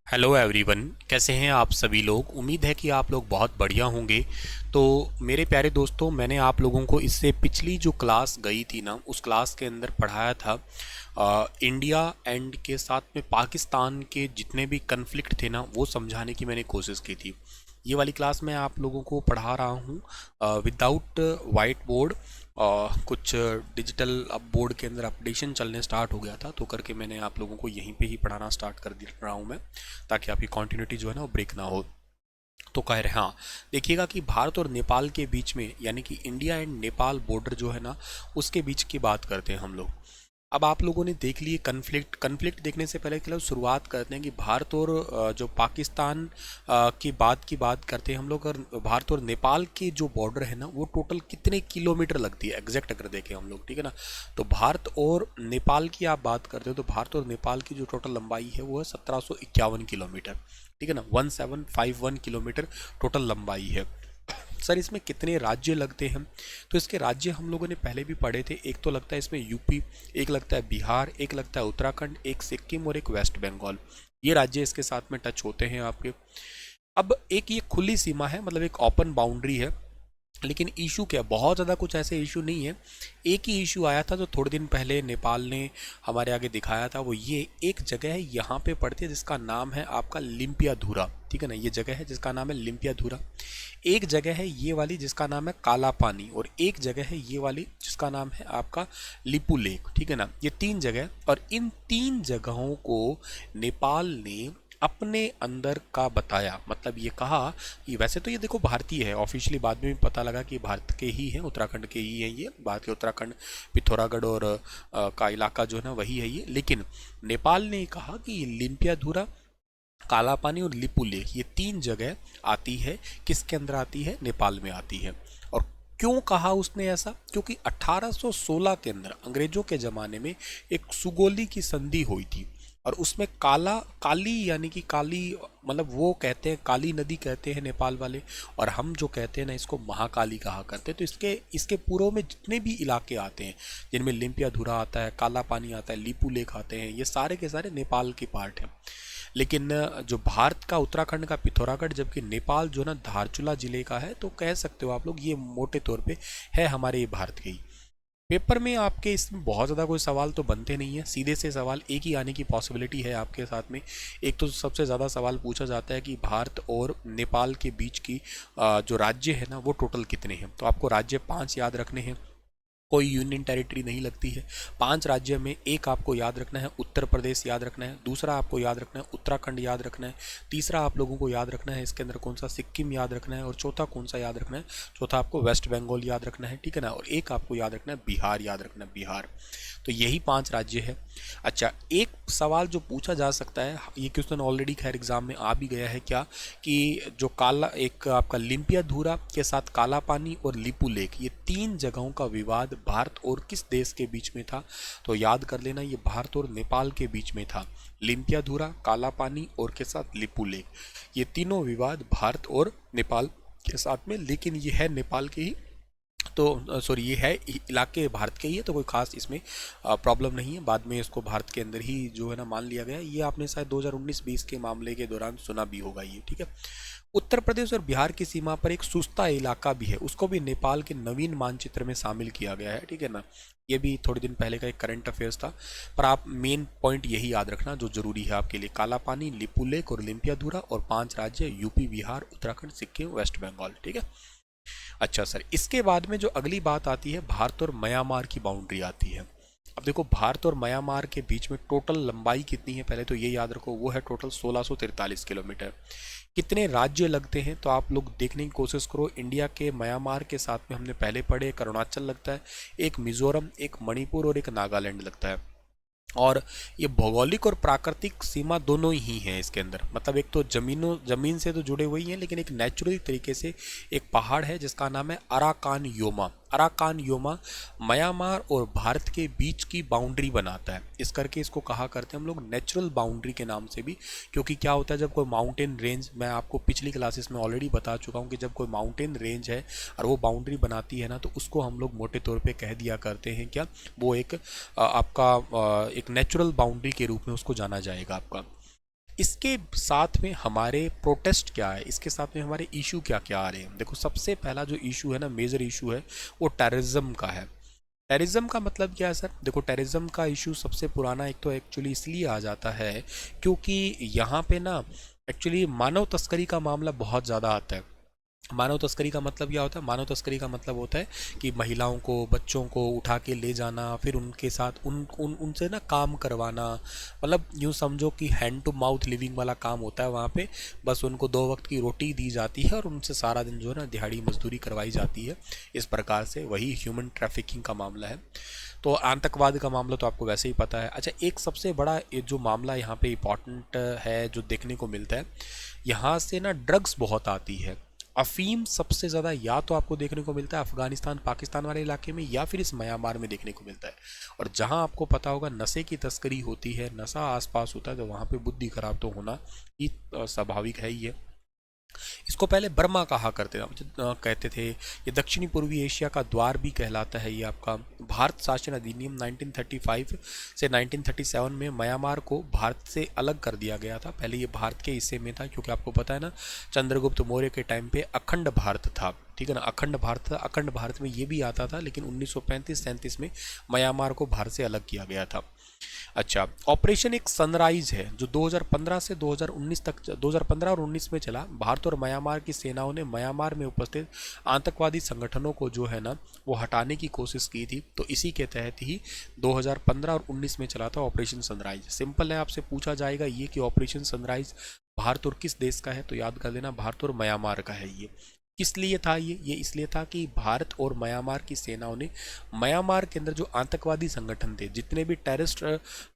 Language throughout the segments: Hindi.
हेलो एवरीवन, कैसे हैं आप सभी लोग। उम्मीद है कि आप लोग बहुत बढ़िया होंगे। तो मेरे प्यारे दोस्तों, मैंने आप लोगों को इससे पिछली जो क्लास गई थी ना, उस क्लास के अंदर पढ़ाया था इंडिया एंड के साथ में पाकिस्तान के जितने भी कन्फ्लिक्ट थे ना, वो समझाने की मैंने कोशिश की थी। ये वाली क्लास मैं आप लोगों को पढ़ा रहा हूँ विदाउट वाइट बोर्ड। कुछ डिजिटल अब बोर्ड के अंदर अपडेशन चलने स्टार्ट हो गया था, तो करके मैंने आप लोगों को यहीं पे ही पढ़ाना स्टार्ट कर दे रहा हूँ मैं, ताकि आपकी कंटिन्यूटी जो है ना वो ब्रेक ना हो। तो कह रहे हाँ, देखिएगा कि भारत और नेपाल के बीच में, यानी कि इंडिया एंड नेपाल बॉर्डर जो है ना, उसके बीच की बात करते हैं हम लोग। अब आप लोगों ने देख लिए कन्फ्लिक्ट देखने से पहले के लिए शुरुआत करते हैं कि भारत और जो पाकिस्तान की बात करते हैं हम लोग। और भारत और नेपाल की जो बॉर्डर है ना, वो टोटल कितने किलोमीटर लगती है एग्जैक्ट अगर देखें हम लोग, ठीक है ना। तो भारत और नेपाल की आप बात करते हो तो भारत और नेपाल की जो टोटल लंबाई है वो है 1751 किलोमीटर, ठीक है ना। 1751 किलोमीटर टोटल लंबाई है। सर इसमें कितने राज्य लगते हैं, तो इसके राज्य हम लोगों ने पहले भी पढ़े थे। एक तो लगता है इसमें यूपी, एक लगता है बिहार, एक लगता है उत्तराखंड, एक सिक्किम और एक वेस्ट बंगाल। ये राज्य इसके साथ में टच होते हैं आपके। अब एक ये खुली सीमा है, मतलब एक ओपन बाउंड्री है। लेकिन इशू क्या, बहुत ज़्यादा कुछ ऐसे इशू नहीं है। एक ही इशू आया था जो थोड़े दिन पहले नेपाल ने हमारे आगे दिखाया था, वो ये एक जगह है यहाँ पे पड़ती है जिसका नाम है आपका लिम्पियाधुरा, ठीक है ना। ये जगह है जिसका नाम है लिम्पियाधुरा। एक जगह है ये वाली जिसका नाम है काला पानी, और एक जगह है ये वाली जिसका नाम है आपका लिपू लेक, ठीक है ना। ये तीन जगह, और इन तीन जगहों को नेपाल ने अपने अंदर का बताया। मतलब ये कहा कि वैसे तो ये देखो भारतीय है, ऑफिशियली बाद में भी पता लगा कि भारत के ही हैं, उत्तराखंड के ही हैं ये, भारत के उत्तराखंड पिथौरागढ़ और का इलाका जो है ना वही है ये। लेकिन नेपाल ने कहा कि लिम्पियाधुरा, काला पानी और लिपू लेक, ये तीन जगह आती है, किसके अंदर आती है, नेपाल में आती है। और क्यों कहा उसने ऐसा, क्योंकि 1816 के अंदर अंग्रेजों के ज़माने में एक सुगोली की संधि हुई थी, और उसमें काली यानी कि काली, मतलब वो कहते हैं काली नदी कहते हैं नेपाल वाले, और हम जो कहते हैं ना इसको महाकाली कहा करते हैं। तो इसके इसके पूर्व में जितने भी इलाके आते हैं, जिनमें लिम्पियाधुरा आता है, काला पानी आता है, लिपू लेक आते हैं, ये सारे के सारे नेपाल के पार्ट हैं। लेकिन जो भारत का उत्तराखंड का पिथौरागढ़, जबकि नेपाल जो ना धारचूला जिले का है, तो कह सकते हो आप लोग ये मोटे तौर पे है हमारे भारत के ही। पेपर में आपके इसमें बहुत ज़्यादा कोई सवाल तो बनते नहीं है, सीधे से सवाल एक ही आने की पॉसिबिलिटी है आपके साथ में। एक तो सबसे ज़्यादा सवाल पूछा जाता है कि भारत और नेपाल के बीच की जो राज्य है ना वो टोटल कितने हैं। तो आपको राज्य 5 याद रखने हैं, कोई यूनियन टेरिटरी नहीं लगती है। 5 राज्य में एक आपको याद रखना है उत्तर प्रदेश याद रखना है, दूसरा आपको याद रखना है उत्तराखंड याद रखना है, तीसरा आप लोगों को याद रखना है इसके अंदर कौन सा, सिक्किम याद रखना है, और चौथा कौन सा याद रखना है, चौथा आपको वेस्ट बंगाल याद रखना है, ठीक है ना। और एक आपको याद रखना है बिहार याद रखना है, बिहार। तो यही 5 राज्य है। अच्छा, एक सवाल जो पूछा जा सकता है, ये क्वेश्चन ऑलरेडी खैर एग्जाम में आ भी गया है क्या, कि जो काला एक आपका लिम्पियाधुरा के साथ काला पानी और लिपू लेक, ये तीन जगहों का विवाद भारत और किस देश के बीच में था। तो याद कर लेना, ये भारत और नेपाल के बीच में था। लिम्पियाधुरा, काला पानी और के साथ लिपू लेक, ये तीनों विवाद भारत और नेपाल के साथ में, लेकिन ये है नेपाल के ही, तो सॉरी ये है इलाके भारत के ही है, तो कोई खास इसमें प्रॉब्लम नहीं है। बाद में इसको भारत के अंदर ही जो है ना मान लिया गया। ये आपने शायद 2019-20 के मामले के दौरान सुना भी होगा ये, ठीक है। उत्तर प्रदेश और बिहार की सीमा पर एक सुस्ता इलाका भी है, उसको भी नेपाल के नवीन मानचित्र में शामिल किया गया है, ठीक है ना। ये भी थोड़े दिन पहले का एक करंट अफेयर्स था, पर आप मेन पॉइंट यही याद रखना जो जरूरी है आपके लिए, काला पानी, लिपू लेक और लिम्पियाधुरा, और 5 राज्य यूपी, बिहार, उत्तराखंड, सिक्किम, वेस्ट बंगाल, ठीक है। अच्छा सर, इसके बाद में जो अगली बात आती है, भारत और म्यांमार की बाउंड्री आती है। अब देखो भारत और म्यांमार के बीच में टोटल लंबाई कितनी है, पहले तो ये याद रखो, वो है टोटल 1643 किलोमीटर। कितने राज्य लगते हैं, तो आप लोग देखने की कोशिश करो। इंडिया के म्यांमार के साथ में हमने पहले पढ़े, एक अरुणाचल लगता है, एक मिजोरम, एक मणिपुर और एक नागालैंड लगता है। और ये भौगोलिक और प्राकृतिक सीमा दोनों ही हैं इसके अंदर, मतलब एक तो जमीन से तो जुड़े हुए ही हैं, लेकिन एक नेचुरल तरीके से एक पहाड़ है जिसका नाम है Arakan Yoma. Arakan Yoma Myanmar और भारत के बीच की बाउंड्री बनाता है, इस करके इसको कहा करते हैं हम लोग नेचुरल बाउंड्री के नाम से भी। क्योंकि क्या होता है, जब कोई माउंटेन रेंज, मैं आपको पिछली क्लासेस में ऑलरेडी बता चुका हूँ कि जब कोई माउंटेन रेंज है और वो बाउंड्री बनाती है ना, तो उसको हम लोग मोटे तौर पे कह दिया करते हैं क्या, वो एक आपका एक नेचुरल बाउंड्री के रूप में उसको जाना जाएगा आपका। इसके साथ में हमारे प्रोटेस्ट क्या है, इसके साथ में हमारे इशू क्या क्या आ रहे हैं। देखो सबसे पहला जो इशू है ना, मेजर इशू है, वो टेररिज्म का है। टेररिज्म का मतलब क्या है सर? देखो टेररिज्म का इशू सबसे पुराना एक तो एक्चुअली इसलिए आ जाता है क्योंकि यहाँ पे ना एक्चुअली मानव तस्करी का मामला बहुत ज़्यादा आता है। मानव तस्करी का मतलब क्या होता है? मानव तस्करी का मतलब होता है कि महिलाओं को, बच्चों को उठा के ले जाना, फिर उनके साथ उनसे ना काम करवाना। मतलब यूँ समझो कि हैंड टू माउथ लिविंग वाला काम होता है वहाँ पे। बस उनको 2 वक्त की रोटी दी जाती है और उनसे सारा दिन जो है ना दिहाड़ी मजदूरी करवाई जाती है। इस प्रकार से वही ह्यूमन ट्रैफिकिंग का मामला है। तो आतंकवाद का मामला तो आपको वैसे ही पता है। अच्छा, एक सबसे बड़ा जो मामला यहाँ पे इम्पॉर्टेंट है जो देखने को मिलता है, यहाँ से ना ड्रग्स बहुत आती है। अफीम सबसे ज़्यादा या तो आपको देखने को मिलता है अफगानिस्तान पाकिस्तान वाले इलाके में, या फिर इस म्यांमार में देखने को मिलता है। और जहाँ आपको पता होगा नशे की तस्करी होती है, नशा आसपास होता है, तो वहाँ पे बुद्धि खराब तो होना ही स्वाभाविक है ही है। इसको पहले बर्मा कहा करते कहते थे। ये दक्षिणी पूर्वी एशिया का द्वार भी कहलाता है। ये आपका भारत शासन अधिनियम 1935 से 1937 में म्यांमार को भारत से अलग कर दिया गया था। पहले ये भारत के हिस्से में था, क्योंकि आपको पता है ना चंद्रगुप्त मौर्य के टाइम पे अखंड भारत था, ठीक है ना, अखंड भारत था। अखंड भारत में ये भी आता था, लेकिन 1935-37 में म्यांमार को भारत से अलग किया गया था। अच्छा, ऑपरेशन एक सनराइज है जो 2015 से 2019 तक, 2015 और 19 में चला। भारत और म्यांमार की सेनाओं ने म्यांमार में उपस्थित आतंकवादी संगठनों को जो है ना वो हटाने की कोशिश की थी। तो इसी के तहत ही 2015 और 19 में चला था ऑपरेशन सनराइज। सिंपल है, आपसे पूछा जाएगा ये कि ऑपरेशन सनराइज भारत और किस देश का है, तो याद कर लेना भारत और म्यांमार का है। ये किस लिए था? ये इसलिए था कि भारत और म्यांमार की सेनाओं ने म्यांमार के अंदर जो आतंकवादी संगठन थे, जितने भी टेररिस्ट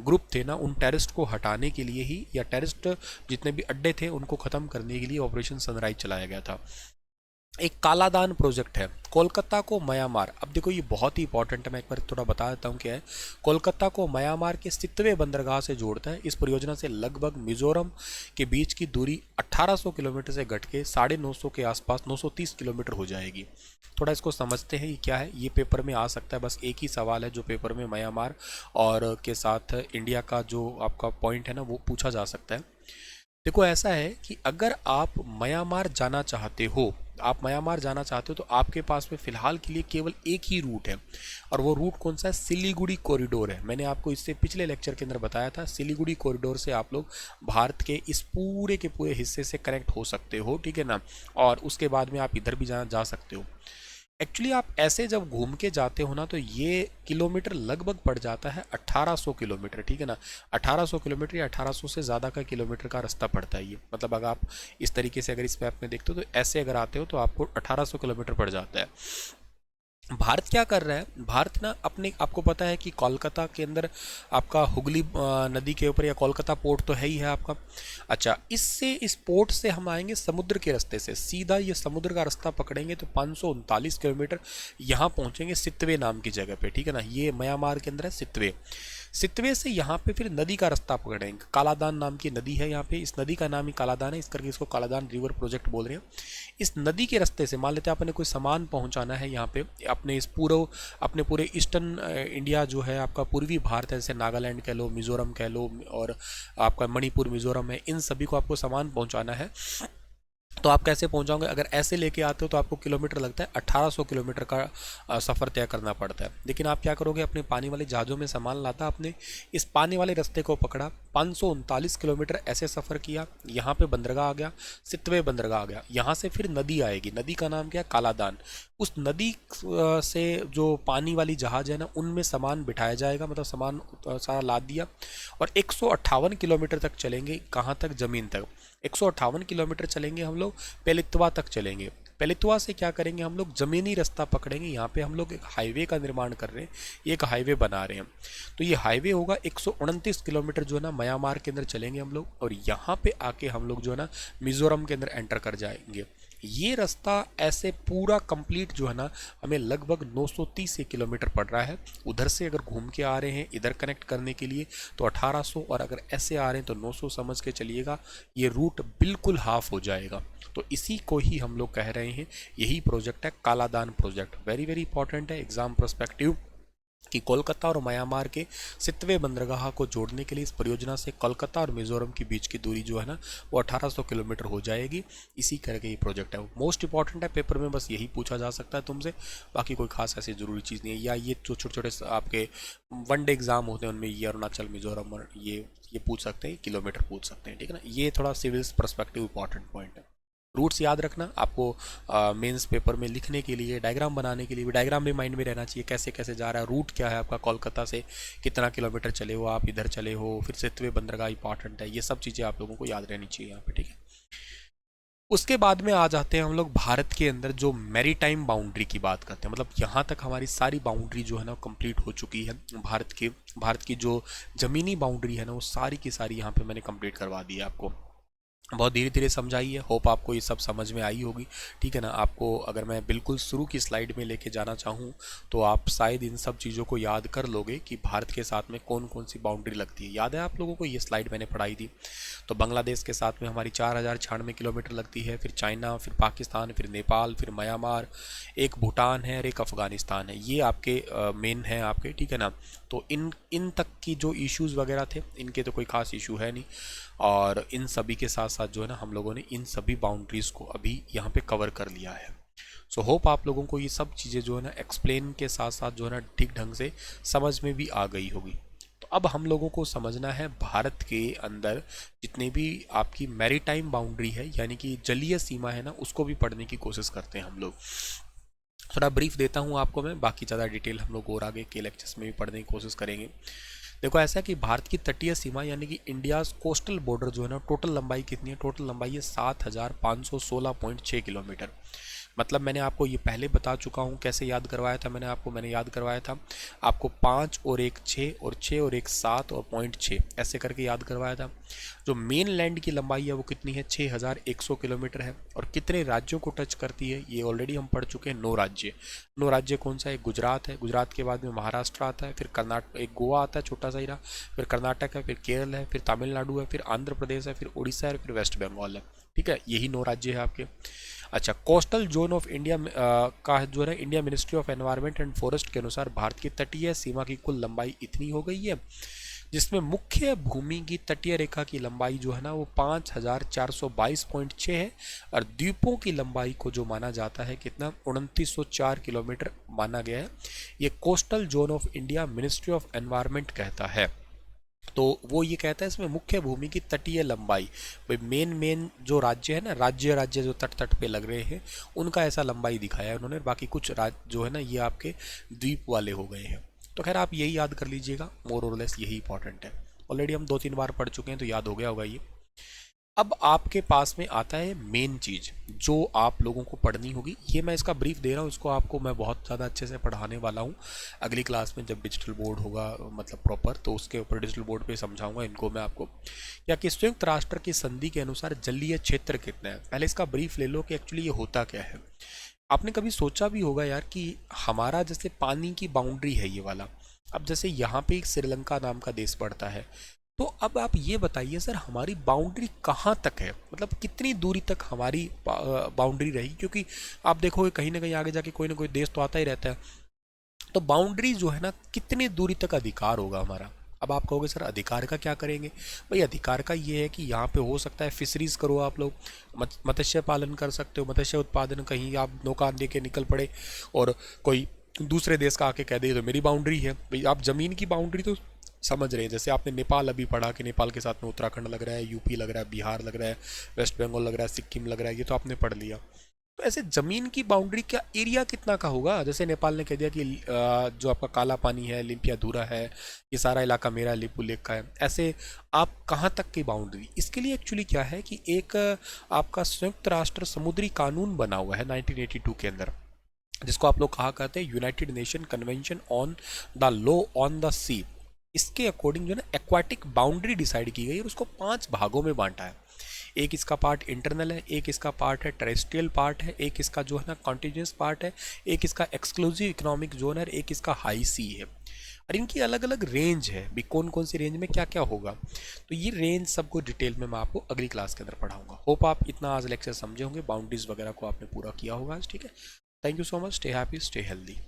ग्रुप थे ना, उन टेररिस्ट को हटाने के लिए ही, या टेररिस्ट जितने भी अड्डे थे उनको ख़त्म करने के लिए ऑपरेशन सनराइज चलाया गया था। एक कालादान प्रोजेक्ट है, कोलकाता को म्यांमार। अब देखो ये बहुत ही इंपॉर्टेंट है, मैं एक बार थोड़ा बता देता हूँ क्या है। कोलकाता को म्यांमार के सितवे बंदरगाह से जोड़ता है। इस परियोजना से लगभग मिजोरम के बीच की दूरी 1800 किलोमीटर से घट के 950 के आसपास 930 किलोमीटर हो जाएगी। थोड़ा इसको समझते हैं ये क्या है। ये पेपर में आ सकता है, बस एक ही सवाल है जो पेपर में म्यांमार और के साथ इंडिया का जो आपका पॉइंट है ना वो पूछा जा सकता है। देखो ऐसा है कि अगर आप म्यांमार जाना चाहते हो, तो आपके पास में फ़िलहाल के लिए केवल एक ही रूट है, और वो रूट कौन सा है? सिलीगुड़ी कॉरिडोर है। मैंने आपको इससे पिछले लेक्चर के अंदर बताया था, सिलीगुड़ी कॉरिडोर से आप लोग भारत के इस पूरे के पूरे हिस्से से कनेक्ट हो सकते हो, ठीक है ना। और उसके बाद में आप इधर भी जा सकते हो। एक्चुअली आप ऐसे जब घूम के जाते हो ना, तो ये किलोमीटर लगभग पड़ जाता है 1800 किलोमीटर, ठीक है ना। 1800 किलोमीटर या 1800 से ज़्यादा का किलोमीटर का रास्ता पड़ता है ये। मतलब अगर आप इस तरीके से अगर इस मैप में देखते हो तो ऐसे अगर आते हो तो आपको 1800 किलोमीटर पड़ जाता है। भारत क्या कर रहा है? भारत ना अपने, आपको पता है कि कोलकाता के अंदर आपका हुगली नदी के ऊपर, या कोलकाता पोर्ट तो है ही है आपका। अच्छा, इससे इस पोर्ट से हम आएंगे समुद्र के रास्ते से, सीधा ये समुद्र का रास्ता पकड़ेंगे तो 539 किलोमीटर यहाँ पहुँचेंगे सितवे नाम की जगह पे, ठीक है ना। ये म्यांमार के अंदर है सितवे। सितवे से यहाँ पे फिर नदी का रास्ता पकड़ेंगे। कालादान नाम की नदी है यहाँ पे, इस नदी का नाम ही कालादान है, इस करके इसको कालादान रिवर प्रोजेक्ट बोल रहे हैं। इस नदी के रास्ते से मान लेते हैं आपने कोई सामान पहुँचाना है यहाँ पे अपने पूरे ईस्टर्न इंडिया जो है आपका पूर्वी भारत है, जैसे नागालैंड कह लो, मिजोरम कह लो, और आपका मणिपुर मिजोरम है, इन सभी को आपको सामान पहुँचाना है। तो आप कैसे पहुंचाओगे? अगर ऐसे लेके आते हो तो आपको किलोमीटर लगता है 1800 किलोमीटर का सफ़र तय करना पड़ता है। लेकिन आप क्या करोगे? अपने पानी वाले जहाज़ों में सामान लाता, आपने इस पानी वाले रास्ते को पकड़ा, 539 किलोमीटर ऐसे सफ़र किया, यहाँ पे बंदरगाह आ गया, सितवे बंदरगाह आ गया। यहाँ से फिर नदी आएगी, नदी का नाम क्या है? कालादान। उस नदी से जो पानी वाली जहाज़ है ना, उनमें सामान बिठाया जाएगा, मतलब सामान सारा लाद दिया, और 158 किलोमीटर तक चलेंगे। कहाँ तक? ज़मीन तक। 158 किलोमीटर चलेंगे हम लोग, पेलितवा तक चलेंगे। पेलितवा से क्या करेंगे? हम लोग ज़मीनी रास्ता पकड़ेंगे। यहाँ पे हम लोग एक हाईवे का निर्माण कर रहे हैं, एक हाईवे बना रहे हैं। तो ये हाईवे होगा 129 किलोमीटर जो है ना म्यांमार के अंदर चलेंगे हम लोग, और यहाँ पे आके हम लोग जो है ना मिज़ोरम के अंदर एंटर कर जाएंगे। ये रास्ता ऐसे पूरा कंप्लीट जो है ना हमें लगभग 930 किलोमीटर पड़ रहा है। उधर से अगर घूम के आ रहे हैं इधर कनेक्ट करने के लिए तो 1800, और अगर ऐसे आ रहे हैं तो 900 समझ के चलिएगा, ये रूट बिल्कुल हाफ हो जाएगा। तो इसी को ही हम लोग कह रहे हैं, यही प्रोजेक्ट है Kaladan project. Very very important है, एग्जाम पर्सपेक्टिव कि कोलकाता और म्यांमार के सितवे बंदरगाह को जोड़ने के लिए इस परियोजना से कोलकाता और मिजोरम के बीच की दूरी जो है ना वो 1800 किलोमीटर हो जाएगी। इसी करके ये प्रोजेक्ट है, मोस्ट इंपॉर्टेंट है, पेपर में बस यही पूछा जा सकता है तुमसे, बाकी कोई खास ऐसी ज़रूरी चीज़ नहीं है। या ये जो छोटे छोटे आपके वनडे एग्जाम होते हैं उनमें ये अरुणाचल मिजोरम और ये पूछ सकते हैं, किलोमीटर पूछ सकते हैं, ठीक है ना। ये थोड़ा सिविल्स पर्सपेक्टिव इंपॉर्टेंट पॉइंट है। रूट्स याद रखना आपको मेंस पेपर में लिखने के लिए, डायग्राम बनाने के लिए भी डायग्राम भी माइंड में रहना चाहिए, कैसे कैसे जा रहा है, रूट क्या है आपका, कोलकाता से कितना किलोमीटर चले हो आप, इधर चले हो, फिर सेतवे बंदरगाह इंपॉर्टेंट है, ये सब चीज़ें आप लोगों को याद रहनी चाहिए यहाँ पे, ठीक है। उसके बाद में आ जाते हैं हम लोग भारत के अंदर जो मैरीटाइम बाउंड्री की बात करते हैं, मतलब यहाँ तक हमारी सारी बाउंड्री जो है ना कंप्लीट हो चुकी है। भारत की जो ज़मीनी बाउंड्री है ना वो सारी की सारी यहाँ पे मैंने कंप्लीट करवा दी है आपको। बहुत धीरे धीरे समझाई है, होप आपको ये सब समझ में आई होगी, ठीक है ना। आपको अगर मैं बिल्कुल शुरू की स्लाइड में लेके जाना चाहूँ तो आप शायद इन सब चीज़ों को याद कर लोगे कि भारत के साथ में कौन कौन सी बाउंड्री लगती है। याद है आप लोगों को, ये स्लाइड मैंने पढ़ाई थी। तो बांग्लादेश के साथ में हमारी 4096 किलोमीटर लगती है, फिर चाइना, फिर पाकिस्तान, फिर नेपाल, फिर म्यांमार, एक भूटान है और एक अफ़गानिस्तान है। ये आपके मेन है आपके, ठीक है ना। तो इन तक की जो इश्यूज़ वगैरह थे इनके तो कोई ख़ास इशू है नहीं, और इन सभी के साथ साथ जो है ना हम लोगों ने इन सभी बाउंड्रीज़ को अभी यहाँ पे कवर कर लिया है। सो होप आप लोगों को ये सब चीज़ें जो है ना एक्सप्लेन के साथ साथ जो है ना ठीक ढंग से समझ में भी आ गई होगी। तो अब हम लोगों को समझना है भारत के अंदर जितने भी आपकी मैरीटाइम बाउंड्री है यानी कि जलीय सीमा है ना उसको भी पढ़ने की कोशिश करते हैं हम लोग। थोड़ा ब्रीफ देता हूँ आपको मैं, बाकी ज़्यादा डिटेल हम लोग और आगे के लेक्चर्स में भी पढ़ने की कोशिश करेंगे। देखो ऐसा है कि भारत की तटीय सीमा यानी कि इंडियाज़ कोस्टल बॉर्डर जो है ना टोटल लंबाई कितनी है, टोटल लंबाई है 7516.6 किलोमीटर। मतलब मैंने आपको ये पहले बता चुका हूँ, कैसे याद करवाया था मैंने याद करवाया था आपको 5 और 1 6 और 6 और 1 7 और .6 ऐसे करके याद करवाया था। जो मेन लैंड की लंबाई है वो कितनी है, 6100 किलोमीटर है। और कितने राज्यों को टच करती है ये ऑलरेडी हम पढ़ चुके हैं, 9 राज्य। 9 राज्य कौन सा है, गुजरात है, गुजरात के बाद में महाराष्ट्र आता है, फिर कर्नाटक, एक गोवा आता है छोटा सा ही रहा, फिर कर्नाटक है, फिर केरल है, फिर तमिलनाडु है, फिर आंध्र प्रदेश है, फिर उड़ीसा है, फिर वेस्ट बंगाल है, ठीक है। यही 9 राज्य है आपके। अच्छा, कोस्टल जोन ऑफ इंडिया का जो है India ministry of environment and forest के अनुसार भारत की तटीय सीमा की कुल लंबाई इतनी हो गई है, जिसमें मुख्य भूमि की तटीय रेखा की लंबाई जो है ना वो 5422.6 है, और द्वीपों की लंबाई को जो माना जाता है कितना, 2904 किलोमीटर माना गया है। ये coastal zone of India ministry of environment कहता है। तो वो ये कहता है इसमें मुख्य भूमि की तटीय लंबाई, भाई मेन जो राज्य है ना, राज्य जो तट पे लग रहे हैं उनका ऐसा लंबाई दिखाया है उन्होंने, बाकी कुछ राज्य जो है ना ये आपके द्वीप वाले हो गए हैं। तो खैर आप यही याद कर लीजिएगा, मोर और लेस यही इंपॉर्टेंट है। ऑलरेडी हम 2-3 बार पढ़ चुके हैं तो याद हो गया होगा ये। अब आपके पास में आता है मेन चीज़ जो आप लोगों को पढ़नी होगी, ये मैं इसका ब्रीफ दे रहा हूँ, इसको आपको मैं बहुत ज़्यादा अच्छे से पढ़ाने वाला हूँ अगली क्लास में जब डिजिटल बोर्ड होगा, मतलब प्रॉपर, तो उसके ऊपर डिजिटल बोर्ड पे समझाऊंगा इनको मैं आपको। या कि संयुक्त राष्ट्र की संधि के अनुसार जलीय क्षेत्र कितना है, पहले इसका ब्रीफ ले लो कि एक्चुअली ये होता क्या है। आपने कभी सोचा भी होगा यार कि हमारा जैसे पानी की बाउंड्री है ये वाला, अब जैसे यहाँ पे एक श्रीलंका नाम का देश पड़ता है, तो अब आप ये बताइए सर हमारी बाउंड्री कहाँ तक है, मतलब कितनी दूरी तक हमारी बाउंड्री रही, क्योंकि आप देखोगे कहीं ना कहीं आगे जाके कोई ना कोई देश तो आता ही रहता है। तो बाउंड्री जो है ना कितनी दूरी तक अधिकार होगा हमारा। अब आप कहोगे सर अधिकार का क्या करेंगे, भाई अधिकार का ये है कि यहाँ पे हो सकता है फिशरीज करो आप लोग, मत्स्य पालन कर सकते हो, मत्स्य उत्पादन, कहीं आप नौका दे के निकल पड़े और कोई दूसरे देश का आके कह दे तो मेरी बाउंड्री है। भाई आप ज़मीन की बाउंड्री तो समझ रहे हैं, जैसे आपने नेपाल अभी पढ़ा कि नेपाल के साथ में उत्तराखंड लग रहा है, यूपी लग रहा है, बिहार लग रहा है, वेस्ट बंगाल लग रहा है, सिक्किम लग रहा है, ये तो आपने पढ़ लिया। तो ऐसे ज़मीन की बाउंड्री का एरिया कितना का होगा, जैसे नेपाल ने कह दिया कि जो आपका काला पानी है, लिम्पियाधुरा है, ये सारा इलाका मेरा लिपू लेक का है, ऐसे आप कहाँ तक की बाउंड्री। इसके लिए एक्चुअली क्या है कि एक आपका संयुक्त राष्ट्र समुद्री कानून बना हुआ है 1982 के अंदर, जिसको आप लोग कहा करते हैं United Nation Convention on the Law on the Sea. इसके अकॉर्डिंग जो है ना एक्वाटिक बाउंड्री डिसाइड की गई और उसको 5 भागों में बांटा है। एक इसका पार्ट इंटरनल है, एक इसका पार्ट है टेरेस्ट्रियल पार्ट है, एक इसका जो है ना कॉन्टिन्यूस पार्ट है, एक इसका एक्सक्लूसिव इकोनॉमिक जोन है, एक इसका हाई सी है। और इनकी अलग अलग रेंज है भी, कौन कौन सी रेंज में क्या क्या होगा। तो ये रेंज सबको डिटेल में मैं आपको अगली क्लास के अंदर पढ़ाऊंगा। होप आप इतना आज लेक्चर समझे होंगे, बाउंड्रीज वगैरह को आपने पूरा किया होगा आज, ठीक है। Thank you so much, stay happy, stay healthy.